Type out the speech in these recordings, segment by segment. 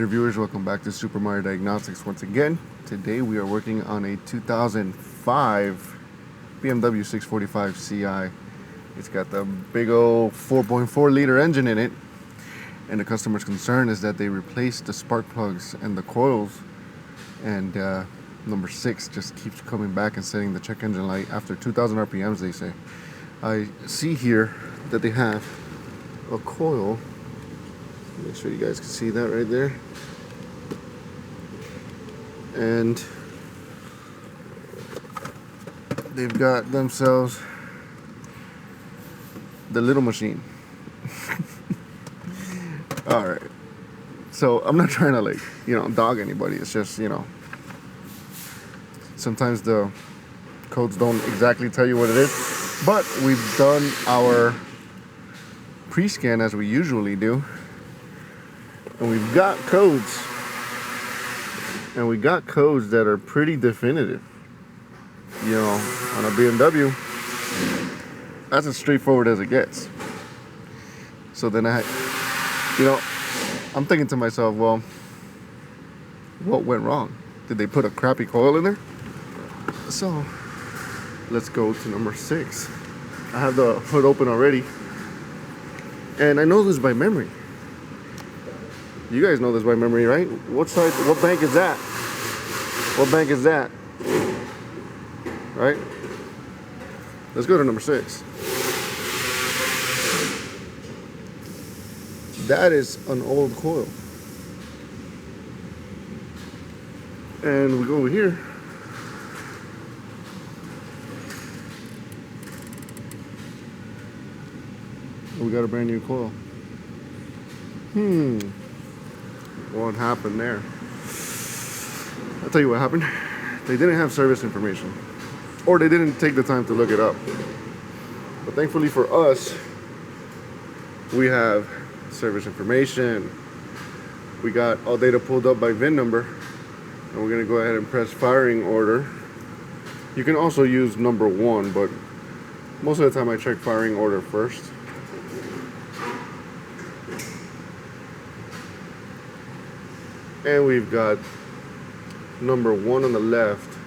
viewers, welcome back to Supermariodiagnostics once again. Today we are working on a 2005 BMW 645 Ci. It's got the big old 4.4 liter engine in it, and the customer's concern is that they replaced the spark plugs and the coils, and number 6 just keeps coming back and setting the check engine light after 2,000 RPMs, they say. I see here that they have a coil. Make sure you guys can see that right there. And they've got themselves the little machine. Alright. So I'm not trying to dog anybody. It's just, sometimes the codes don't exactly tell you what it is. But we've done our pre-scan as we usually do. And we've got codes. And we got codes that are pretty definitive. On a BMW, that's as straightforward as it gets. So then I'm thinking to myself, well, what went wrong? Did they put a crappy coil in there? So let's go to number 6. I have the hood open already. And I know this by memory. You guys know this by memory, right? What bank is that? What bank is that? Right? Let's go to number 6. That is an old coil. And we go over here. We got a brand new coil. What happened there? I'll tell you what happened. They didn't have service information, or they didn't take the time to look it up. But thankfully for us, we have service information. We got all data pulled up by VIN number, and we're gonna go ahead and press firing order. You can also use number 1, but most of the time I check firing order first. And we've got number 1 on the left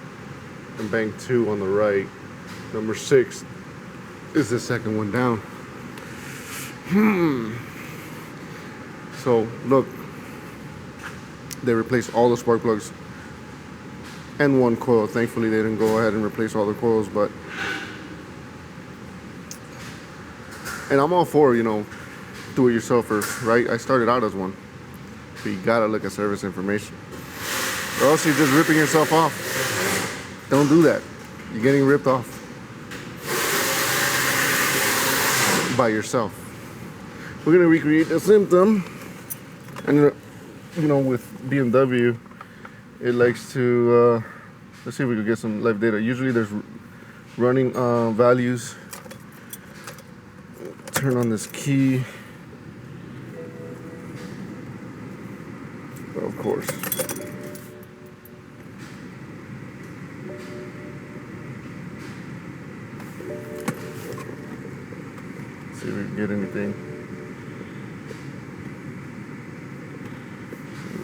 and bank 2 on the right. Number 6 is the second one down. So look, they replaced all the spark plugs and 1 coil. Thankfully they didn't go ahead and replace all the coils, and I'm all for, do-it-yourselfers, right? I started out as one. But you gotta look at service information, or else you're just ripping yourself off. Don't do that. You're getting ripped off by yourself. We're gonna recreate the symptom, and with BMW, it likes to. Let's see if we can get some live data. Usually, there's running values. Turn on this key. Of course. See if we can get anything.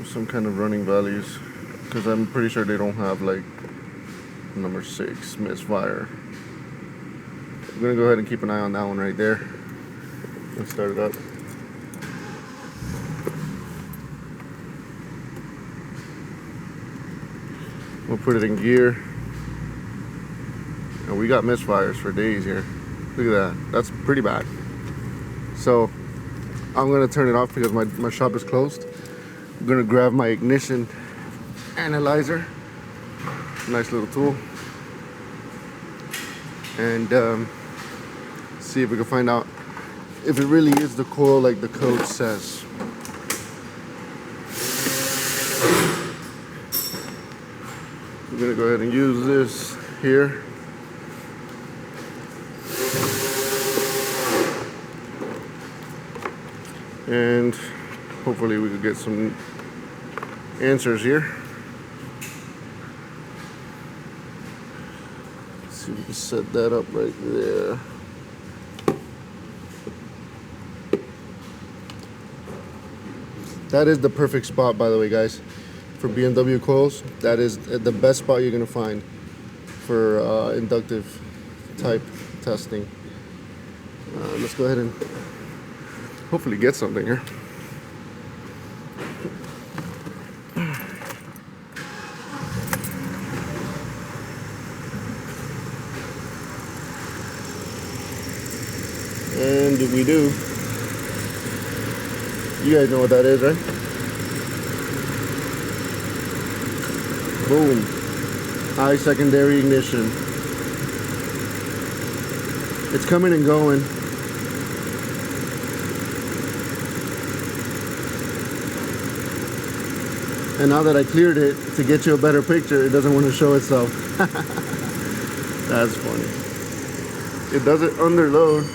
Some kind of running values, because I'm pretty sure they don't have number 6 MISFIRE. I'm gonna go ahead and keep an eye on that one right there. Let's start it up. We'll put it in gear. And we got misfires for days here. Look at that. That's pretty bad. So I'm gonna turn it off because my shop is closed. I'm gonna grab my ignition analyzer. Nice little tool. And see if we can find out if it really is the coil like the code says. I'm gonna go ahead and use this here. And hopefully we could get some answers here. Let's see if we can set that up right there. That is the perfect spot, by the way, guys, for BMW coils. That is the best spot you're gonna find for inductive type testing. Let's go ahead and hopefully get something here. And we do. You guys know what that is, right? Boom. High secondary ignition. It's coming and going. And now that I cleared it to get you a better picture, it doesn't want to show itself. That's funny. It doesn't underload.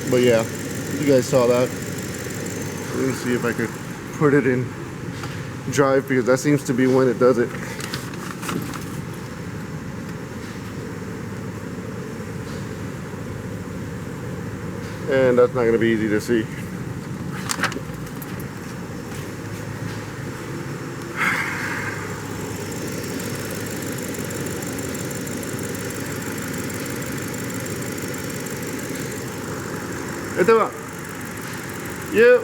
But yeah, you guys saw that. Let me see if I could put it in drive, because that seems to be when it does it. And that's not going to be easy to see. Yep.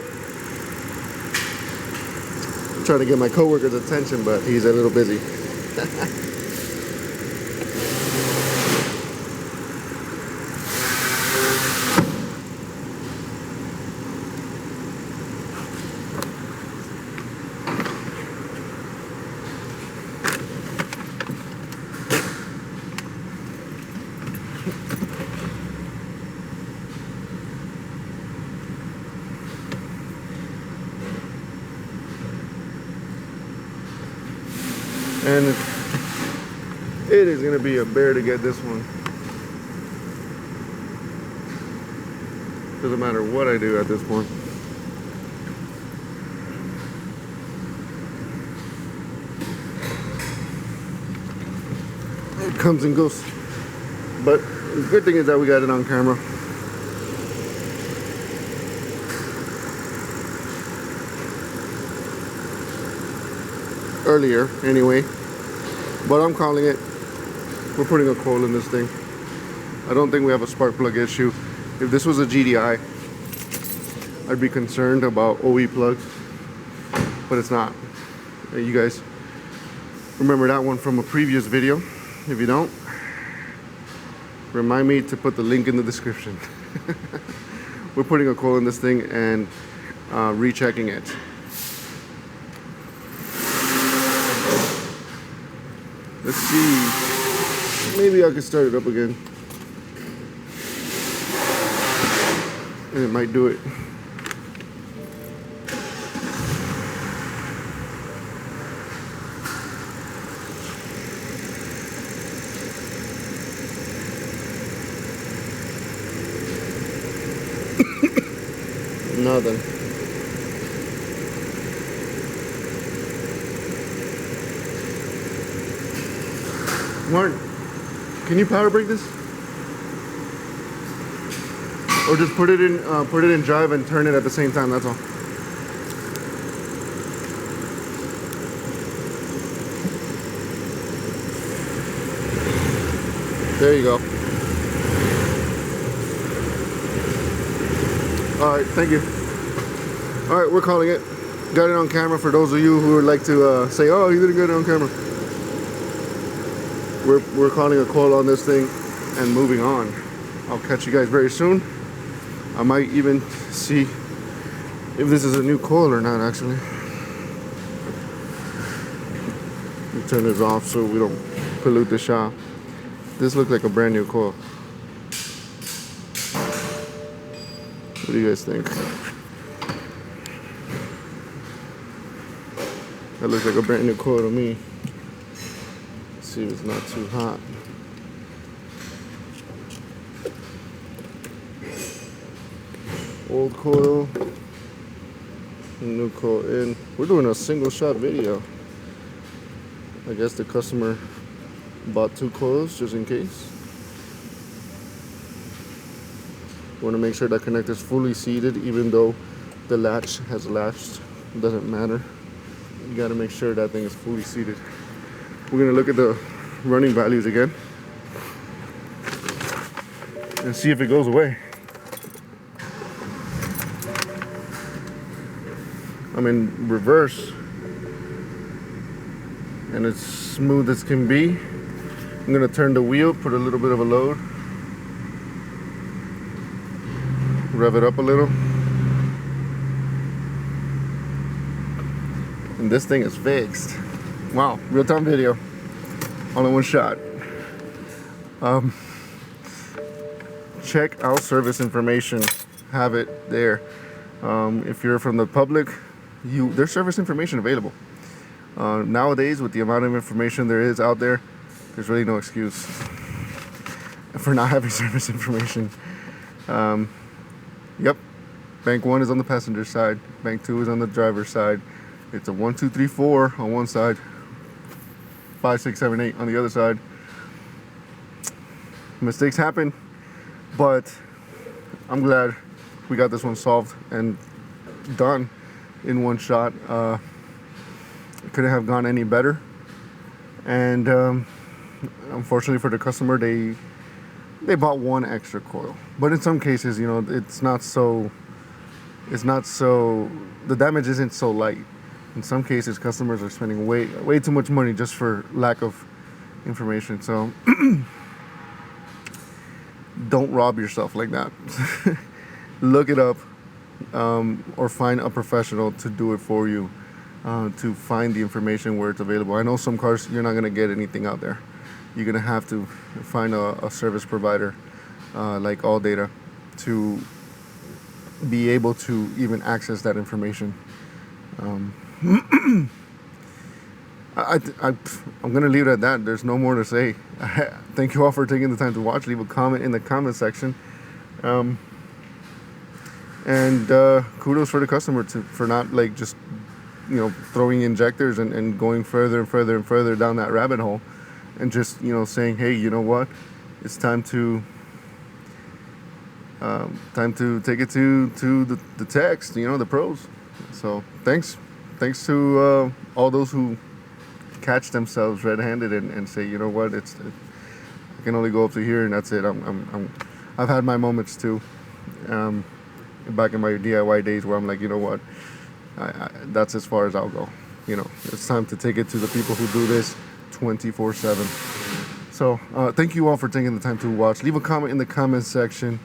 I'm trying to get my coworker's attention, but he's a little busy. And it is going to be a bear to get this one. Doesn't matter what I do at this point. It comes and goes. But the good thing is that we got it on camera. Earlier, anyway. But I'm calling it. We're putting a coil in this thing. I don't think we have a spark plug issue. If this was a GDI, I'd be concerned about OE plugs, but it's not. You guys remember that one from a previous video? If you don't, remind me to put the link in the description. We're putting a coil in this thing and rechecking it. Let's see, maybe I can start it up again. And it might do it. Nothing. Martin, can you power brake this? Or just put it in drive and turn it at the same time, that's all. There you go. Alright, thank you. Alright, we're calling it. Got it on camera for those of you who would like to say, oh, you didn't get it on camera. We're calling a coil on this thing and moving on. I'll catch you guys very soon. I might even see if this is a new coil or not, actually. Let me turn this off so we don't pollute the shop. This looks like a brand new coil. What do you guys think? That looks like a brand new coil to me. Let's see if it's not too hot. Old coil, new coil in. We're doing a single shot video. I guess the customer bought two coils just in case. You want to make sure that connector is fully seated, even though the latch has latched. It doesn't matter. You got to make sure that thing is fully seated. We're going to look at the running values again and see if it goes away. I'm in reverse and it's smooth as can be. I'm going to turn the wheel, put a little bit of a load, rev it up a little, and this thing is fixed. Wow, real-time video, all in one shot. Check out service information, have it there. If you're from the public, there's service information available. Nowadays, with the amount of information there is out there, there's really no excuse for not having service information. Yep, bank 1 is on the passenger side, bank 2 is on the driver's side. It's a 1, 2, 3, 4 on one side, 5, 6, 7, 8 on the other side. Mistakes happen, but I'm glad we got this one solved and done in one shot. It couldn't have gone any better, and unfortunately for the customer, they bought one extra coil. But in some cases, you know, it's not so the damage isn't so light. In some cases, customers are spending way too much money just for lack of information. So don't rob yourself like that. Look it up, or find a professional to do it for you, to find the information where it's available. I know some cars you're not going to get anything out there. You're going to have to find a service provider like AllData to be able to even access that information. I'm going to leave it at that. There's no more to say. Thank you all for taking the time to watch. Leave a comment in the comment section. And kudos for the customer for not like just, you know, throwing injectors and going further and further and further down that rabbit hole, and just, you know, saying, hey, you know what, it's time to take it to the techs, you know, the pros. So thanks to all those who catch themselves red-handed and say, you know what, I can only go up to here and that's it. I've had my moments too, back in my DIY days, where I'm like, you know what, that's as far as I'll go. You know, it's time to take it to the people who do this 24/7. So thank you all for taking the time to watch. Leave a comment in the comment section,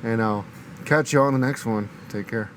and I'll catch you on the next one. Take care.